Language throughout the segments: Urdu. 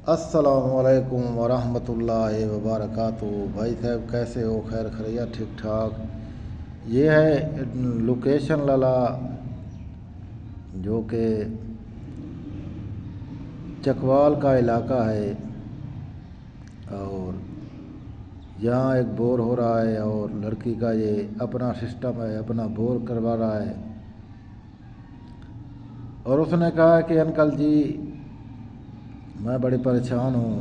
السلام علیکم ورحمۃ اللہ وبرکاتہ۔ بھائی صاحب کیسے ہو؟ خیر خیریت؟ ٹھیک ٹھاک۔ یہ ہے لوکیشن لالا جو کہ چکوال کا علاقہ ہے، اور یہاں ایک بور ہو رہا ہے اور لڑکی کا یہ اپنا سسٹم ہے، اپنا بور کروا رہا ہے۔ اور اس نے کہا کہ انکل جی میں بڑی پریشان ہوں،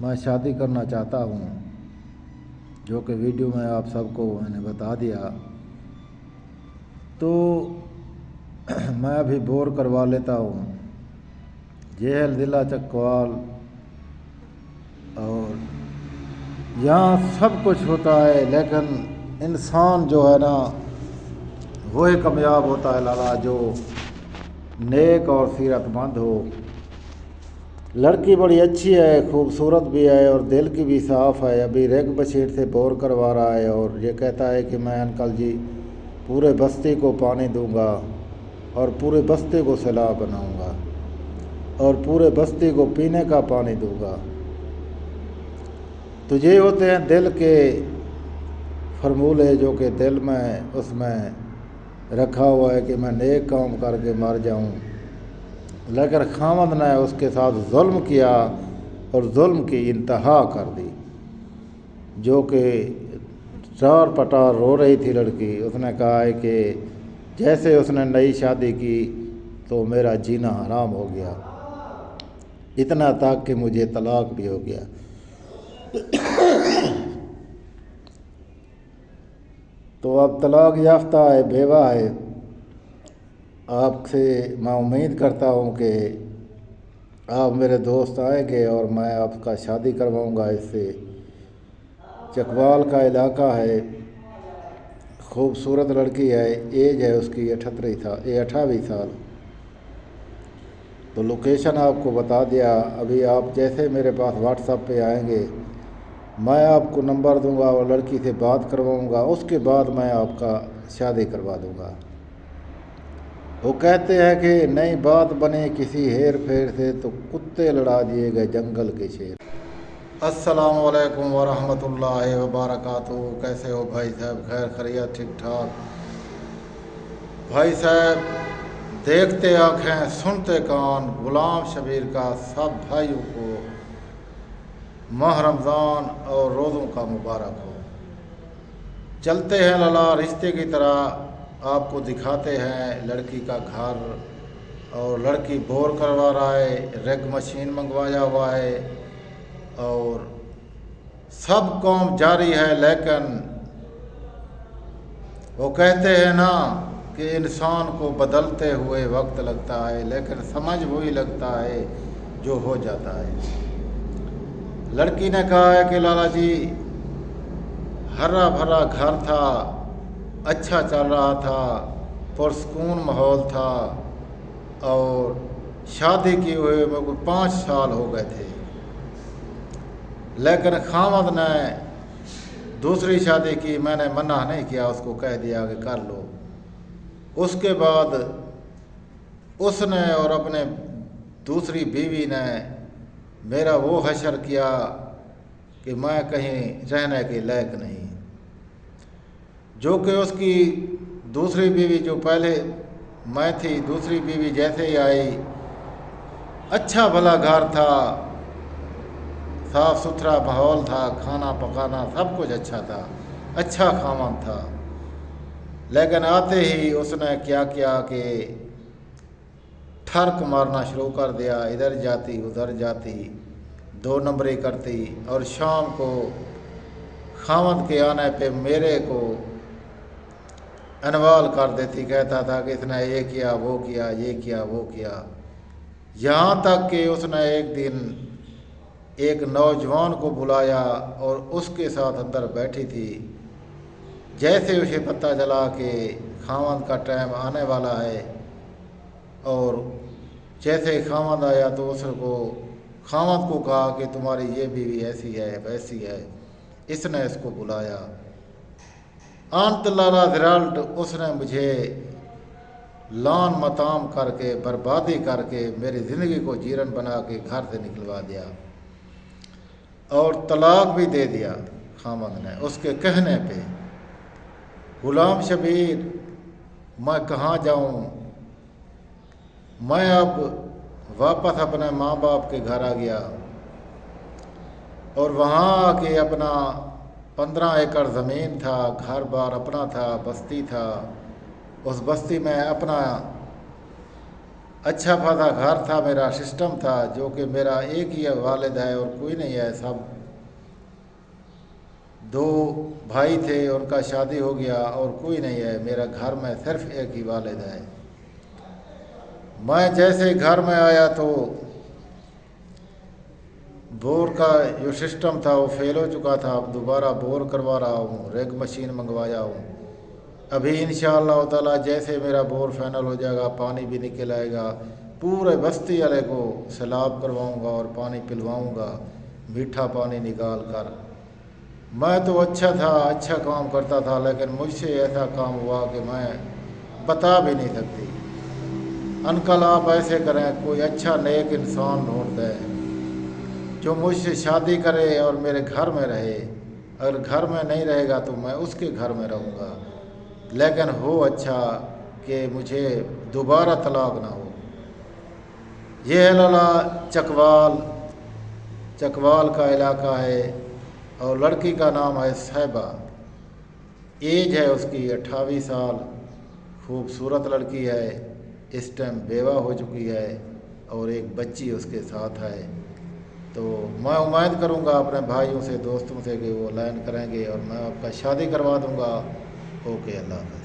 میں شادی کرنا چاہتا ہوں، جو کہ ویڈیو میں آپ سب کو میں نے بتا دیا۔ تو میں ابھی بور کروا لیتا ہوں، جہل ضلع چکوال، اور یہاں سب کچھ ہوتا ہے، لیکن انسان جو ہے نا وہی کامیاب ہوتا ہے لالا، جو نیک اور سیرت مند ہو۔ لڑکی بڑی اچھی ہے، خوبصورت بھی ہے اور دل کی بھی صاف ہے۔ ابھی ریگ مشین سے بور کروا رہا ہے اور یہ کہتا ہے کہ میں انکل جی پورے بستی کو پانی دوں گا اور پورے بستی کو سیلاب بناؤں گا اور پورے بستی کو پینے کا پانی دوں گا۔ تو یہ ہوتے ہیں دل کے فرمولے، جو کہ دل میں اس میں رکھا ہوا ہے کہ میں نیک کام کر کے مر جاؤں، لیکن خاوند نے اس کے ساتھ ظلم کیا اور ظلم کی انتہا کر دی، جو کہ چار پٹار رو رہی تھی لڑکی۔ اس نے کہا ہے کہ جیسے اس نے نئی شادی کی تو میرا جینا حرام ہو گیا، اتنا تک کہ مجھے طلاق بھی ہو گیا۔ تو اب طلاق یافتہ ہے، بیوہ ہے۔ آپ سے میں امید کرتا ہوں کہ آپ میرے دوست آئیں گے اور میں آپ کا شادی کرواؤں گا اس سے۔ چکوال کا علاقہ ہے، خوبصورت لڑکی ہے، ایج ہے اس کی 28 سال۔ تو لوکیشن آپ کو بتا دیا۔ ابھی آپ جیسے میرے پاس واٹس ایپ پہ آئیں گے، میں آپ کو نمبر دوں گا اور لڑکی سے بات کرواؤں گا، اس کے بعد میں آپ کا شادی کروا دوں گا۔ وہ کہتے ہیں کہ نئی بات بنے کسی ہیر پھیر سے تو کتے لڑا دیے گئے جنگل کے شیر۔ السلام علیکم ورحمۃ اللہ وبرکاتہ۔ کیسے ہو بھائی صاحب؟ خیر خیریت؟ ٹھیک ٹھاک۔ بھائی صاحب دیکھتے آنکھیں سنتے کان، غلام شبیر کا سب بھائیوں کو ماہ رمضان اور روزوں کا مبارک ہو۔ چلتے ہیں لالا رشتے کی طرح، آپ کو دکھاتے ہیں لڑکی کا گھر، اور لڑکی بور کروا رہا ہے، ریگ مشین منگوایا ہوا ہے اور سب کام جاری ہے، لیکن وہ کہتے ہیں نا کہ انسان کو بدلتے ہوئے وقت لگتا ہے، لیکن سمجھ وہی لگتا ہے جو ہو جاتا ہے۔ لڑکی نے کہا ہے کہ لالا جی ہرا بھرا گھر تھا، اچھا چل رہا تھا، پرسکون ماحول تھا، اور شادی کی ہوئے میں کوئی 5 سال ہو گئے تھے، لیکن خاوند نے دوسری شادی کی۔ میں نے منع نہیں کیا، اس کو کہہ دیا کہ کر لو۔ اس کے بعد اس نے اور اپنے دوسری بیوی نے میرا وہ حشر کیا کہ میں کہیں رہنے کے لائق نہیں، جو کہ اس کی دوسری بیوی جو پہلے میں تھی، دوسری بیوی جیسے ہی آئی، اچھا بھلا گھر تھا، صاف ستھرا ماحول تھا، کھانا پکانا سب کچھ اچھا تھا، اچھا خاوند تھا، لیکن آتے ہی اس نے کیا کیا کہ ٹھرک مارنا شروع کر دیا، ادھر جاتی ادھر جاتی، 2 نمبری کرتی، اور شام کو خاوند کے آنے پہ میرے کو انوال کر دیتی، کہتا تھا کہ اس نے یہ کیا وہ کیا، یہ کیا وہ کیا، یہاں تک کہ اس نے ایک دن ایک نوجوان کو بلایا اور اس کے ساتھ اندر بیٹھی تھی۔ جیسے اسے پتہ چلا کہ خاوند کا ٹائم آنے والا ہے، اور جیسے خاوند آیا تو اس کو خاوند کو کہا کہ تمہاری یہ بیوی ایسی ہے ویسی ہے، اس نے اس کو بلایا۔ انت لالا رزلٹ اس نے مجھے لان متام کر کے بربادی کر کے میری زندگی کو جیرن بنا کے گھر سے نکلوا دیا اور طلاق بھی دے دیا خامد نے اس کے کہنے پہ۔ غلام شبیر میں کہاں جاؤں؟ میں اب واپس اپنے ماں باپ کے گھر آ گیا اور وہاں آ کے اپنا 15 ایکڑ زمین تھا، گھر بار اپنا تھا، بستی تھا، اس بستی میں اپنا اچھا خاصا گھر تھا، میرا سسٹم تھا، جو کہ میرا ایک ہی والد ہے اور کوئی نہیں ہے، سب 2 بھائی تھے، ان کا شادی ہو گیا اور کوئی نہیں ہے، میرا گھر میں صرف ایک ہی والد ہے۔ میں جیسے گھر میں آیا تو بور کا جو سسٹم تھا وہ فیل ہو چکا تھا، اب دوبارہ بور کروا رہا ہوں، ریگ مشین منگوایا ہوں۔ ابھی انشاءاللہ تعالی جیسے میرا بور فائنل ہو جائے گا، پانی بھی نکل آئے گا، پورے بستی والے کو سیلاب کرواؤں گا اور پانی پلواؤں گا، میٹھا پانی نکال کر۔ میں تو اچھا تھا، اچھا کام کرتا تھا، لیکن مجھ سے ایسا کام ہوا کہ میں بتا بھی نہیں سکتی۔ انکل آپ ایسے کریں، کوئی اچھا نیک انسان ڈھونڈ دیں جو مجھ سے شادی کرے اور میرے گھر میں رہے، اگر گھر میں نہیں رہے گا تو میں اس کے گھر میں رہوں گا، لیکن ہو اچھا کہ مجھے دوبارہ طلاق نہ ہو۔ یہ ہے لالا چکوال کا علاقہ ہے اور لڑکی کا نام ہے صاحبہ، ایج ہے اس کی 28 سال، خوبصورت لڑکی ہے، اس ٹائم بیوہ ہو چکی ہے اور ایک بچی اس کے ساتھ ہے۔ تو میں امید کروں گا اپنے بھائیوں سے، دوستوں سے کہ وہ لائن کریں گے اور میں آپ کا شادی کروا دوں گا۔ اوکے، اللہ حافظ۔